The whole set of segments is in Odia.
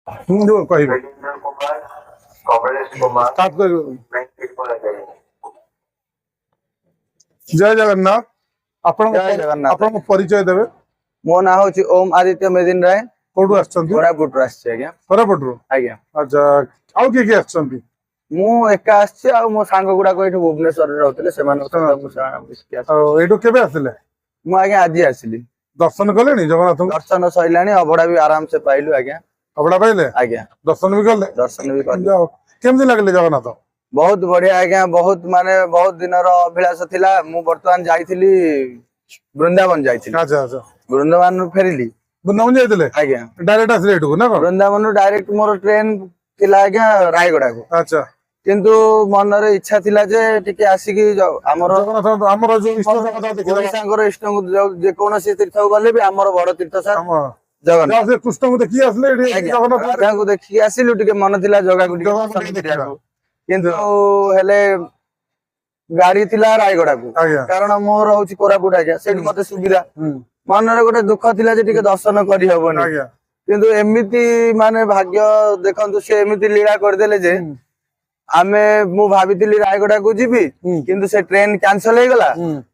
କହିବେ ଷ୍ଟାର୍ଟ କରିବେ। ଜୟ ଜଗନ୍ନାଥ। ଜୟ ଜଗନ୍ନାଥ। ଆପଣଙ୍କ ପରିଚୟ ଦେବେ। ମୋ ନାଁ ହଉଛି ଓମ ଆଦିତ୍ୟ ମେଦିନ ରାୟ। କୋଉଠୁ ଆସିଛନ୍ତି? କୋରାପୁଟରୁ ଆସିଛି ଆଜ୍ଞା। କୋରାପୁଟରୁ? ଆଜ୍ଞା। ଆଚ୍ଛା, ଆଉ କିଏ କିଏ ଆସିଛନ୍ତି? ମୁଁ ଏକା ଆସିଛି, ଆଉ ମୋ ସାଙ୍ଗ ଗୁଡାକ ଏଇଠି ଭୁବନେଶ୍ୱରରେ ରହୁଥିଲେ, ସେମାନଙ୍କ ସହିତ ମିଶିକି ଆସିଛି। ଆଉ ଏଇଠୁ କେବେ ଆସିଲେ? ମୁଁ ଆଜ୍ଞା ଆଜି ଆସିଲି। ଦର୍ଶନ କଲେଣି ଜଗନ୍ନାଥଙ୍କୁ? ଦର୍ଶନ ସରିଲାଣି, ଅଭଡା ବି ଆରାମସେ ପାଇଲୁ ଆଜ୍ଞା। ଅବଢା ପାଇଲେ? ଆଜ୍ଞା। ଦର୍ଶନ ବି କଲେ? ଦର୍ଶନ ବି କଲୁ। କେମିତି ଲାଗିଲେ ଜଗନ୍ନାଥ? ବହୁତ ବଢିଆ ଆଜ୍ଞା। ବହୁତ ଦିନର ଅଭିଳାଷ ଥିଲା। ମୁଁ ବର୍ତ୍ତମାନ ଯାଇଥିଲି ବୃନ୍ଦାବନ ଯାଇଥିଲି। ଆଚ୍ଛା ଆଚ୍ଛା। ବୃନ୍ଦାବନରୁ ଫେରିଲି। ବୃନ୍ଦାବନ ଯାଇଥିଲେ? ଆଜ୍ଞା। ଡାଇରେକ୍ଟ ଆସିଲେ ଏଇଠୁକୁ ନା କଣ? ବୃନ୍ଦାବନରୁ ଡାଇରେକ୍ଟ ମୋର ଟ୍ରେନ ଥିଲା ଆଜ୍ଞା ରାୟଗଡାକୁ। ଆଚ୍ଛା। କିନ୍ତୁ ମନରେ ଇଚ୍ଛା ଥିଲା ଯେ ଟିକେ ଆସିକି ଆମର ଓଡିଶାଙ୍କର ଇଷ୍ଟଙ୍କୁ ଯେକୌଣସି ତୀର୍ଥକୁ ଗଲେ ବି ଆମର ବଡ ତୀର୍ଥ ସାର୍ ଜଗନ୍ନାଥ। କୃଷ୍ଣଙ୍କୁ ଦେଖିକି ଆସିଲେ ରାଧାଙ୍କୁ ଦେଖିକି ଆସିଲୁ, ଟିକେ ମନ ଥିଲା ଜଗାକୁ ଟିକେ ଦର୍ଶନ କରିବାକୁ। କିନ୍ତୁ ହେଲେ ଗାଡି ଥିଲା ରାୟଗଡାକୁ, କାରଣ ମୋର ହଉଛି କୋରାପୁଟ ଆଜ୍ଞା, ସେଇଠି ମତେ ସୁବିଧା। ମନରେ ଗୋଟେ ଦୁଃଖ ଥିଲା ଯେ ଟିକେ ଦର୍ଶନ କରିହବନି। କିନ୍ତୁ ଏମିତି ଭାଗ୍ୟ ଦେଖନ୍ତୁ, ସେ ଏମିତି ଲୀଳା କରିଦେଲେ ଯେ ମୁଁ ଭାବିଥିଲି ରାୟଗଡାକୁ ଯିବି, କିନ୍ତୁ ସେ ଟ୍ରେନ କ୍ୟାନସଲ ହେଇଗଲା।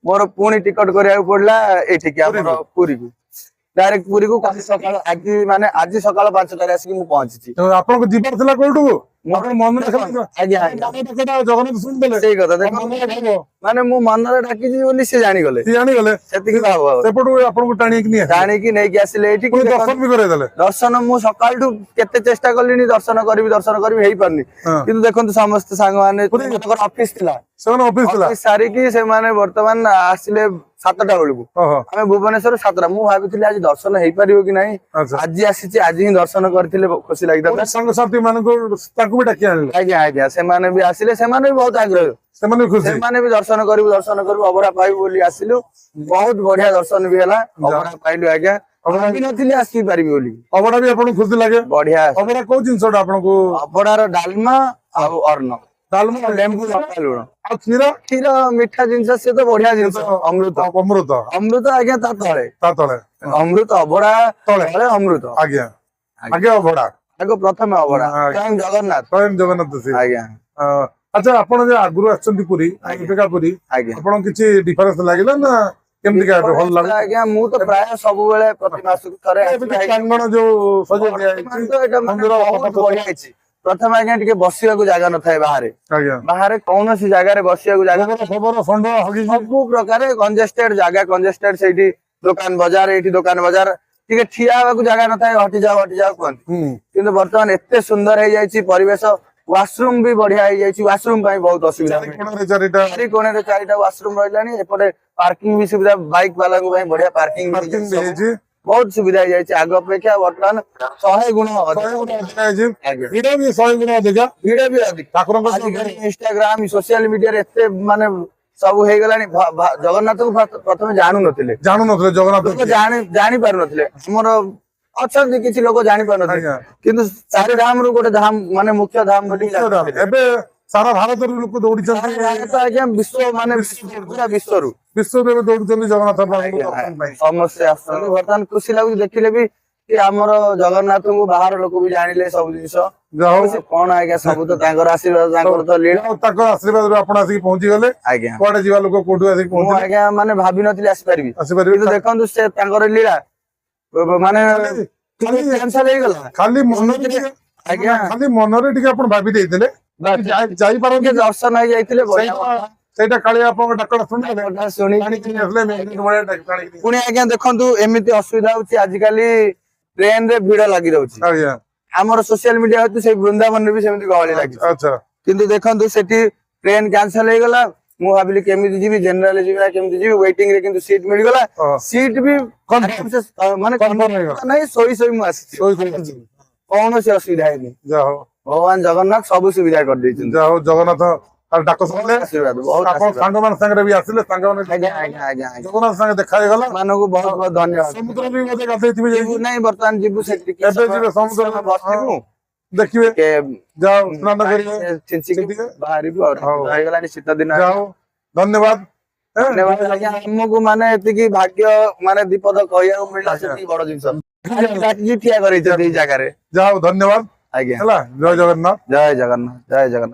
ମୋର ପୁଣି ଟିକଟ କରିବାକୁ ପଡିଲା ଏଠିକି, ଆମର ପୁରୀକୁ। ଡାଇରେକ୍ଟ ପୁରୀକୁ କାଲି ସକାଳ ଆଜି ସକାଳ 5ଟାରେ ଆସିକି ମୁଁ ପହଞ୍ଚିଛି। ଆପଣଙ୍କୁ ଯିବାର ଥିଲା କୋଉଠୁ? ଜଗନ୍ନାଥ ଶୁଣିଦେଲେ ସେଇ କଥା। ମୁଁ ମନରେ ଡାକିଛି ବୋଲି ସେ ଜାଣିଗଲେ, ସେତିକି ଭାବ। ସେପଟୁ ଆପଣଙ୍କୁ ଟାଣିକି ନେଇକି ଆସିଲେ ଏଇଠିକି। ଦର୍ଶନ ମୁଁ ସକାଳଠୁ କେତେ ଚେଷ୍ଟା କଲିଣି, ଦର୍ଶନ କରିବି ହେଇପାରୁନି। କିନ୍ତୁ ଦେଖନ୍ତୁ, ସମସ୍ତେ ସାଙ୍ଗମାନେ ଅଫିସ ଥିଲା, ସାରିକି ସେମାନେ ବର୍ତ୍ତମାନ ଆସିଲେ 7ଟା ବେଳକୁ। ଆମେ ଭୁବନେଶ୍ୱର 7ଟା। ମୁଁ ଭାବିଥିଲି ଆଜି ଦର୍ଶନ ହେଇପାରିବ କି ନାହିଁ। ଆଜି ଆସିଛି, ଆଜି ହିଁ ଦର୍ଶନ କରିଥିଲେ ଖୁସି ଲାଗିଥାନ୍ତା। ସାଙ୍ଗସାଥି ମାନଙ୍କୁ ତାଙ୍କୁ ବି ଡାକି ଆଣିଲେ? ଆଜ୍ଞା ଆଜ୍ଞା। ସେମାନେ ବି ଆସିଲେ, ସେମାନେ ବି ବହୁତ ଆଗ୍ରହ। ସେମାନେ ବି ଦର୍ଶନ କରିବୁ ଅବଢା ପାଇବୁ ବୋଲି ଆସିଲୁ। ବହୁତ ବଢିଆ ଦର୍ଶନ ବି ହେଲା, ଅବଢା ପାଇଲୁ ଆଜ୍ଞା। ଭାବିନଥିଲି ଆସିପାରିବି ବୋଲି। ଅବଢା ବି ଆପଣଙ୍କୁ ଖୁସି ଲାଗେ? ବଢିଆ। ଅବଢା କୋଉ ଜିନିଷଟା ଆପଣଙ୍କୁ? ଅବଢାର ଡାଲମା ଆଉ ଅନ୍ନ, ଲେମ୍ବୁ ଲଙ୍କା ଲୁଣ ଆଉ କ୍ଷୀର ମିଠା ଜିନିଷ, ସିଏ ତ ବଢିଆ ଜିନିଷ। ଅମୃତ ଆଜ୍ଞା। ତା ତଳେ ଅମୃତ, ଅବଢା ତଳେ ଅମୃତ। ଆଜ୍ଞା। ଆଜ୍ଞା ଅବଢା ଆଗ ପ୍ରଥମେ ଅବଢା। ଜଗନ୍ନାଥ ଆଜ୍ଞା। ଆଚ୍ଛା, ଆପଣ ଯେ ଆଗରୁ ଆସିଛନ୍ତି ପୁରୀ, ପୁରୀ, ଆପଣଙ୍କୁ କିଛି ଡିଫରେନ୍ସ ଲାଗିଲା ନା କେମିତି ଭଲ ଲାଗେ? ଆଜ୍ଞା, ମୁଁ ତ ପ୍ରାୟ ସବୁବେଳେ ପ୍ରତି ମାସକୁ ଥରେ ବଢିଆ ହେଇଛି। ପ୍ରଥମେ ଆଜ୍ଞା ଟିକେ ବସିବାକୁ ଜାଗା ନଥାଏ ବାହାରେ କୌଣସି ଜାଗାରେ ବସିବାକୁ ଜାଗା, ସବୁ ପ୍ରକାର କଞ୍ଜେଷ୍ଟେଡ ଜାଗା, ସେଇଠି ଦୋକାନ ବଜାର, ଟିକେ ଠିଆ ହେବାକୁ ଜାଗା ନଥାଏ, ହଟିଯାଅ କୁହନ୍ତି। କିନ୍ତୁ ବର୍ତ୍ତମାନ ଏତେ ସୁନ୍ଦର ହେଇଯାଇଛି ପରିବେଶ। ୱାସରୁମ ବି ବଢିଆ ହେଇଯାଇଛି। ୱାସରୁମ ପାଇଁ ବହୁତ ଅସୁବିଧା, ଚାରିକୋଣରେ 4ଟା ୱାସରୁମ ରହିଲାଣି। ଏପଟେ ପାର୍କିଂ ବି ସୁବିଧା, ବାଇକ ବାଲାଙ୍କ ପାଇଁ ବଢିଆ ପାର୍କିଂ ହେଇଯାଇଛି। ବହୁତ ସୁବିଧା ହେଇଯାଇଛି ଆଗ ଅପେକ୍ଷା। ବର୍ତ୍ତମାନ 100 ଗୁଣ ଭିଡ ବି ଅଧିକ। ଇନଷ୍ଟାଗ୍ରାମ, ସୋସିଆଲ ମିଡିଆରେ ଏତେ ସବୁ ହେଇଗଲାଣି। ଜଗନ୍ନାଥଙ୍କୁ ପ୍ରଥମେ ଜାଣୁନଥିଲେ ଜଗନ୍ନାଥ, ଜାଣି ପାରୁନଥିଲେ। ଆମର ଅଛନ୍ତି କିଛି ଲୋକ ଜାଣି ପାରୁନଥିଲେ, କିନ୍ତୁ 4 ଧାମରୁ ଗୋଟେ ଧାମ, ମୁଖ୍ୟ ଧାମ ବୋଲି ଏବେ ସାରା ଭାରତରୁ ଲୋକ ଦୌଡିଛନ୍ତି ଆଜ୍ଞା। ବିଶ୍ୱରୁ ଏବେ ଦୌଡୁଛନ୍ତି ଜଗନ୍ନାଥ। ସମସ୍ତେ ଆସୁଛନ୍ତି। ବର୍ତ୍ତମାନ ଖୁସି ଲାଗୁଛି ଦେଖିଲେ ବି କି ଆମର ଜଗନ୍ନାଥଙ୍କୁ ବାହାର ଲୋକ ବି ଜାଣିଲେ ସବୁ ଜିନିଷ। କଣ ଆଜ୍ଞା, ସବୁ ତ ତାଙ୍କର ଆଶୀର୍ବାଦ, ତାଙ୍କର ତ ଲୀଳା। ତାଙ୍କର ଆଶୀର୍ବାଦରୁ ଆପଣ ଆସିକି ପହଞ୍ଚିଗଲେ। ଆଜ୍ଞା। କୁଆଡେ ଯିବା ଲୋକ କୋଉଠୁ ଆସିକି ମୁଁ ଆଜ୍ଞା ଭାବିନଥିଲି ଆସିପାରିବି, କିନ୍ତୁ ଦେଖନ୍ତୁ ସେ ତାଙ୍କର ଲୀଳା। ହେଇଗଲା ଖାଲି ମନରେ, ଆଜ୍ଞା, ଖାଲି ମନରେ ଟିକେ ଆପଣ ଭାବି ଦେଇଥିଲେ, ଯାଇପାରନ୍ତି, ଦର୍ଶନ ହେଇଯାଇଥିଲେ। ସେଇଟା କାଳିଆ ଆପଣଙ୍କ ଡାକରା ଶୁଣି ପୁଣି ଆଜ୍ଞା ଦେଖନ୍ତୁ, ଏମିତି ଅସୁବିଧା ହଉଛି ଆଜିକାଲି ଟ୍ରେନ ରେ ଭିଡ ଲାଗି ରହୁଛି। ଆମର ସୋସିଆଲ ମିଡିଆ ହଉଛି, ସେଇ ବୃନ୍ଦାବନରେ ବି ସେମିତି ଗହଳି ଲାଗିଛି। କିନ୍ତୁ ଦେଖନ୍ତୁ, ସେଠି ଟ୍ରେନ କ୍ୟାନସଲ ହେଇଗଲା। ମୁଁ ଭାବିଲି କେମିତି ଯିବି, ଜେନେରାଲ ଯିବି ନା କେମିତି ଯିବି, ୱେଟିଂ ରେ କିନ୍ତୁ ସିଟ୍ ମିଳିଗଲା। ସିଟ୍ ବି ନାହିଁ, ଶୋଇ ମୁଁ ଆସିଛି, କୌଣସି ଅସୁବିଧା ହେଇନି। ଭଗବାନ ଜଗନ୍ନାଥ ସବୁ ସୁବିଧା କରିଦେଇଛନ୍ତି। ଯାହା ହଉ, ଜଗନ୍ନାଥ ଡାକ ଶୁଣିଲେ। ଆପଣ ସାଙ୍ଗମାନଙ୍କ ସାଙ୍ଗରେ ବି ଆସିଲେ, ସାଙ୍ଗମାନେ ଜଗନ୍ନାଥ ସାଙ୍ଗେ ଦେଖା ହେଇଗଲା, ମାନଙ୍କୁ ବହୁତ ବହୁତ ଧନ୍ୟବାଦ। ସମୁଦ୍ର ବି ମଧ୍ୟ ଗାଧେଇଥିବେ? ନାଇଁ, ବର୍ତ୍ତମାନ ଯିବୁ ସେଠି, ଏବେ ଯିବେ ସମୁଦ୍ର ଦେଖିବେ, ଯାଉ ସ୍ନାନ କରିବେ, ବାହାରିବୁ। ହେଇଗଲାଣି ଶୀତ ଦିନ। ଧନ୍ୟବାଦ। ଆମକୁ ଏତିକି ଭାଗ୍ୟ, 2 ପଦ କହିବାକୁ ମିଳିଲା, ସେତିକି ବଡ ଜିନିଷ। ଡାକିକି ଠିଆ କରେଇଛନ୍ତି ଏଇ ଜାଗାରେ। ଯାହା ହଉ ଧନ୍ୟବାଦ ଆଜ୍ଞା ହେଲା। ଜୟ ଜଗନ୍ନାଥ। ଜୟ ଜଗନ୍ନାଥ ଜୟ ଜଗନ୍ନାଥ।